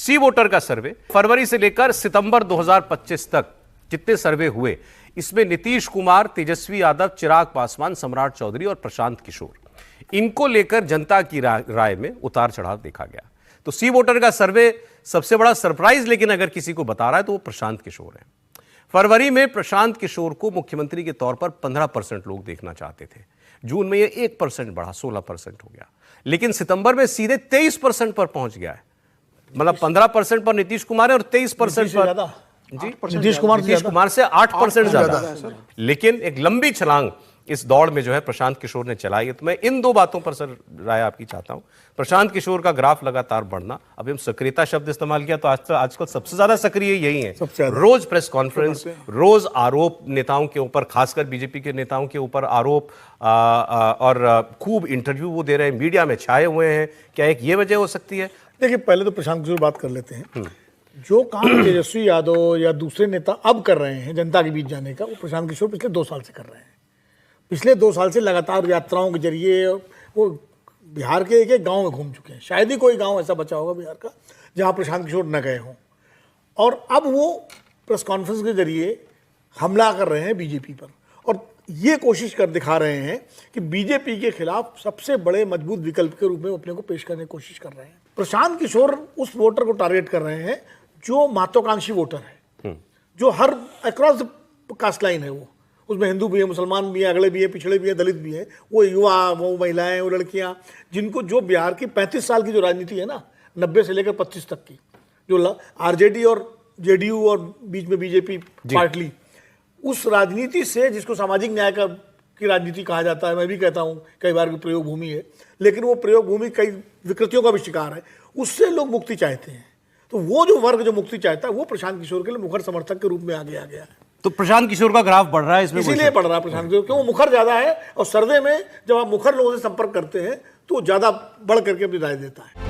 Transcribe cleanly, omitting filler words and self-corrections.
सी voter का सर्वे फरवरी से लेकर सितंबर 2025 तक जितने सर्वे हुए, इसमें नीतीश कुमार, तेजस्वी यादव, चिराग पासवान, सम्राट चौधरी और प्रशांत किशोर, इनको लेकर जनता की राय में उतार चढ़ाव देखा गया। तो सी वोटर का सर्वे सबसे बड़ा सरप्राइज लेकिन अगर किसी को बता रहा है तो वो प्रशांत किशोर है। फरवरी में प्रशांत किशोर को मुख्यमंत्री के तौर पर 15% लोग देखना चाहते थे। जून में ये 1% बढ़ा, 16% हो गया, लेकिन सितंबर में सीधे 23% पर पहुंच गया है। मतलब 15% पर नीतीश कुमार है और 23% पर नीतीश कुमार से 8% ज्यादा। लेकिन एक लंबी छलांग इस दौड़ में जो है प्रशांत किशोर ने चलाई है। तो मैं इन दो बातों पर सर राय आपकी चाहता हूं। प्रशांत किशोर का ग्राफ लगातार बढ़ना, अभी हम सक्रियता शब्द इस्तेमाल किया तो आजकल सबसे ज्यादा सक्रिय यही है। रोज प्रेस कॉन्फ्रेंस, रोज आरोप नेताओं के ऊपर, खासकर बीजेपी के नेताओं के ऊपर आरोप, और खूब इंटरव्यू वो दे रहे हैं, मीडिया में छाए हुए हैं। क्या एक ये वजह हो सकती है? देखिए, पहले तो प्रशांत किशोर बात कर लेते हैं। जो काम तेजस्वी यादव या दूसरे नेता अब कर रहे हैं जनता के बीच जाने का, वो प्रशांत किशोर पिछले 2 साल से कर रहे हैं। पिछले 2 साल से लगातार यात्राओं के जरिए वो बिहार के एक एक गांव में घूम चुके हैं। शायद ही कोई गांव ऐसा बचा होगा बिहार का जहां प्रशांत किशोर न गए हों। और अब वो प्रेस कॉन्फ्रेंस के जरिए हमला कर रहे हैं बीजेपी पर, और ये कोशिश कर दिखा रहे हैं कि बीजेपी के खिलाफ सबसे बड़े मजबूत विकल्प के रूप में अपने को पेश करने की कोशिश कर रहे हैं। प्रशांत किशोर उस वोटर को टारगेट कर रहे हैं जो महत्वाकांक्षी वोटर है, जो हर अक्रॉस द कास्ट लाइन है। वो उसमें हिंदू भी है, मुसलमान भी है, अगले भी है, पिछड़े भी है, दलित भी है, वो युवा, वो महिलाएं, वो लड़कियां, जिनको जो बिहार की 35 साल की जो राजनीति है ना, 90 से लेकर 25 तक की, जो आरजेडी और जेडीयू और बीच में बीजेपी पार्टली, उस राजनीति से, जिसको सामाजिक न्याय की राजनीति कहा जाता है, मैं भी कहता हूँ कई बार की प्रयोग भूमि है, लेकिन वो प्रयोग भूमि कई विकृतियों का भी शिकार है। उससे लोग मुक्ति चाहते हैं। तो वो जो वर्ग जो मुक्ति चाहता है वो प्रशांत किशोर के लिए मुखर समर्थक के रूप में आगे आ गया है। तो प्रशांत किशोर का ग्राफ बढ़ रहा है इसमें, इसीलिए बढ़ रहा है प्रशांत किशोर, क्योंकि वो मुखर ज्यादा है, और सर्वे में जब आप मुखर लोगों से संपर्क करते हैं तो ज्यादा बढ़ करके अपनी राय देता है।